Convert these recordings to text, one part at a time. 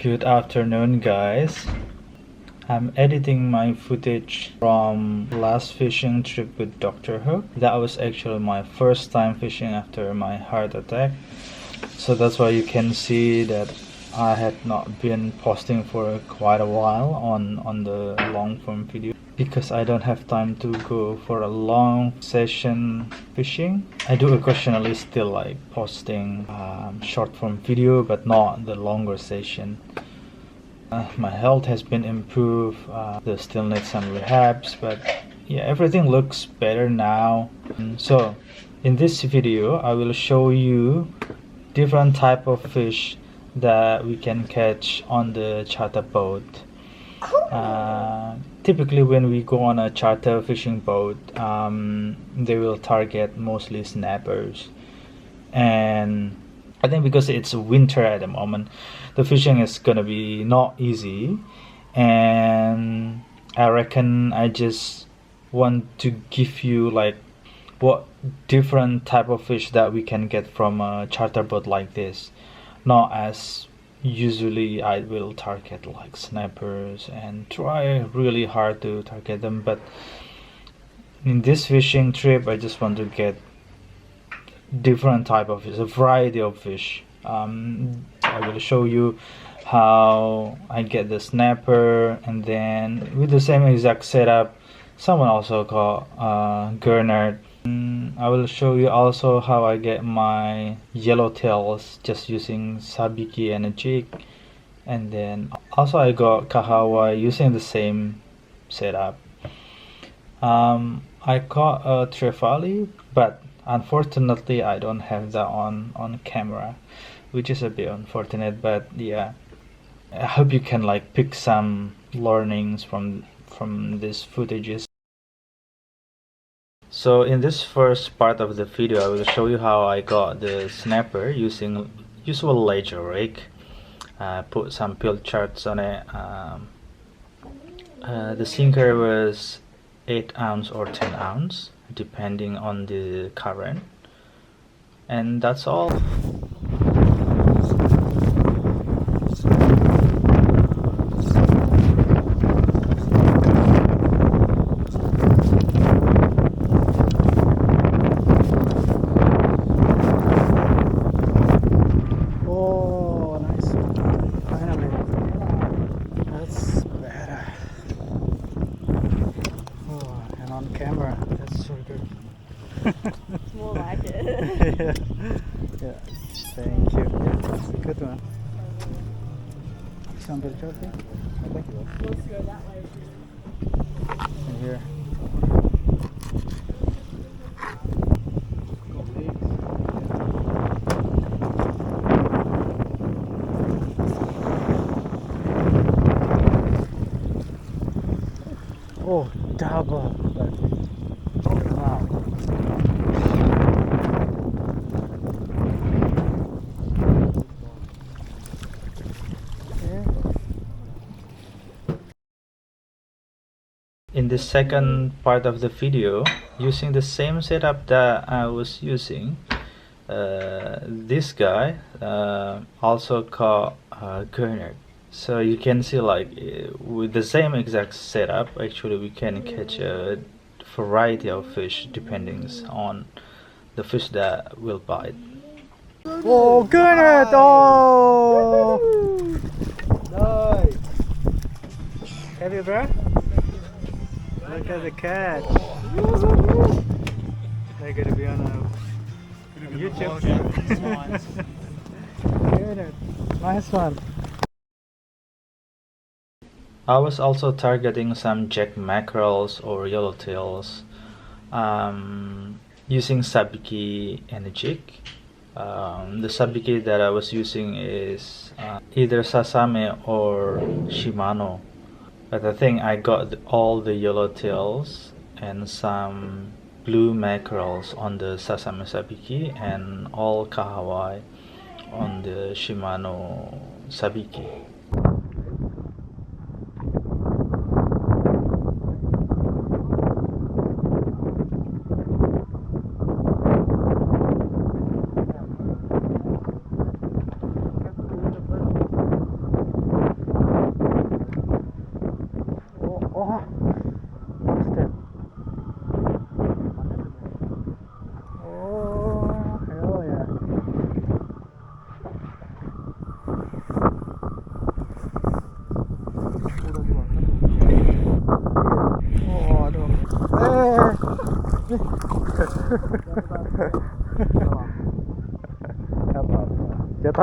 Good afternoon, guys. I'm editing my footage from last fishing trip with Dr. Hook. That was actually my first time fishing after my heart attack. So that's why you can see that I had not been posting for quite a while on the long form video because I don't have time to go for a long session fishing. I do occasionally still like posting short form video, but not the longer session. My health has been improved. There still need some rehabs, but yeah, everything looks better now. So in this video I will show you different type of fish that we can catch on the charter boat. Typically when we go on a charter fishing boat, they will target mostly snappers, and I think because it's winter at the moment, the fishing is gonna be not easy, and I reckon I just want to give you like what different type of fish that we can get from a charter boat like this. Not as usually I will target like snappers and try really hard to target them, but in this fishing trip I just want to get different type of fish, a variety of fish. I will show you how I get the snapper, and then with the same exact setup, someone also called Gurnard. I will show you also how I get my yellowtails just using Sabiki and a jig, and then also I got Kahawai using the same setup. I caught a trevally, but unfortunately I don't have that on camera, which is a bit unfortunate, but yeah, I hope you can like pick some learnings from these footages. So in this first part of the video I will show you how I got the snapper using usual ledger rig. Put some field charts on it. The sinker was 8 ounce or 10 ounce depending on the current, and that's all. Oh, nice. Finally. That's better. Oh, and on camera, that's so good. It's more like it. Yeah, thank you. Yeah, that's a good one. Some bit trophy? Okay. Let's go that way. And here. Oh, double. Wow. In the second part of the video, using the same setup that I was using, this guy also called Gurnard. So you can see like with the same exact setup, actually we can catch a variety of fish depending on the fish that will bite. Oh, Gurnard! Oh! Nice! Have you, bro? Look at the cat. They're gonna be on YouTube. Gurnard. Nice one. I was also targeting some jack mackerels or yellowtails using Sabiki and a jig. The Sabiki that I was using is either Sasame or Shimano, but I think I got all the yellowtails and some blue mackerels on the Sasame Sabiki and all Kahawai on the Shimano Sabiki.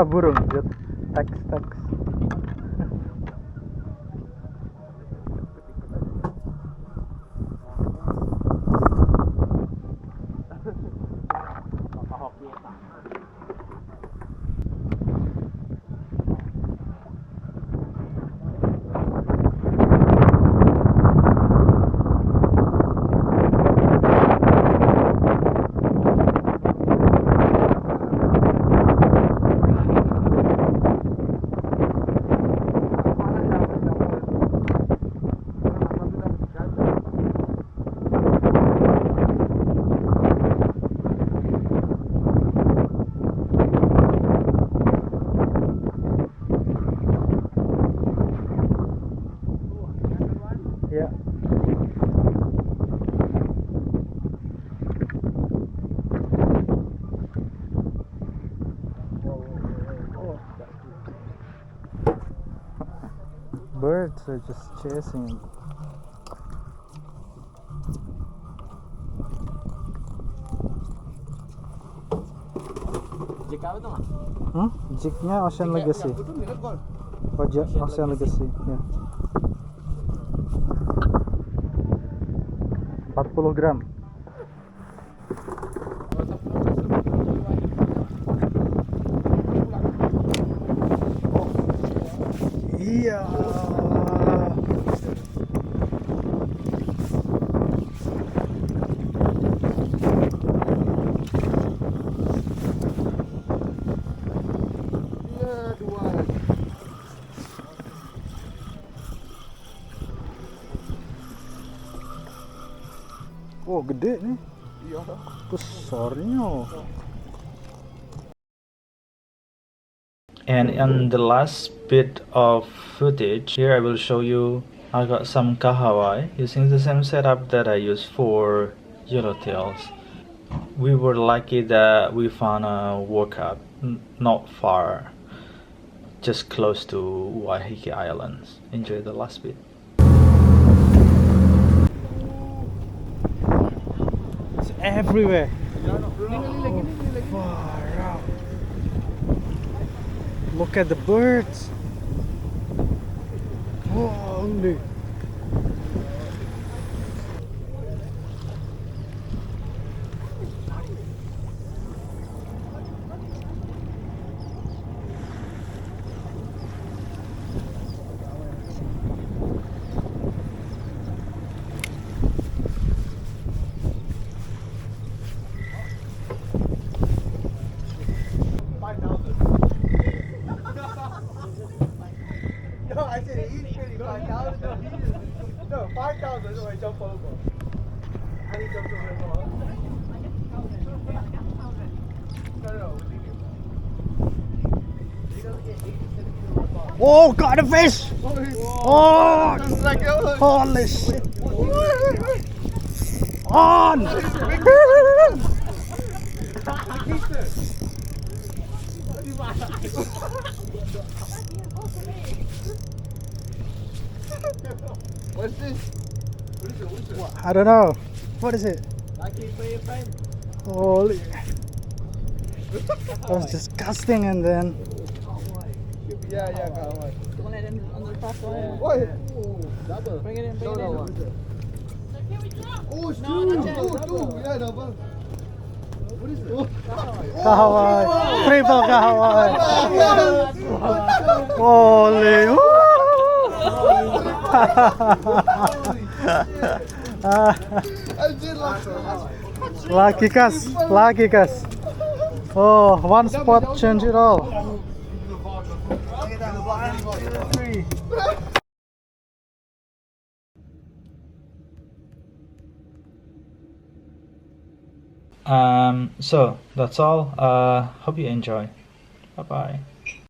Bahasa burung, Jod. Teks, teks. Yeah. Birds are just chasing. Jig apa tuh, Mas? Jignya Ocean Legacy. Ocean Legacy, ya. 40 gram. Iya. Oh, gede nih. Iya. Besarnya. And in the last bit of footage, here I will show you I got some Kahawai using the same setup that I use for yellowtails. We were lucky that we found a workup not far, just close to Waiheke Islands. Enjoy the last bit. It's everywhere. Far out. Look at the birds. Holy. No, I said easily 5,000. No, 5,000 is what I jump over. I need to jump over as well. No. Oh, got a fish! Oh, holy shit! On! What's this? I don't know. What is it? I can't play a friend. Holy. That was disgusting, and then. Yeah, Kahawai. You want it in under the first one? What? Double. Bring it in, bring it in. One. Oh, it's No, two. not yet. Two. Yeah, double. What is it? Kahawai. Triple Kahawai. Holy. Woo! I did Lucky Kas. Oh, one spot change it all. So that's all. Hope you enjoy. Bye bye.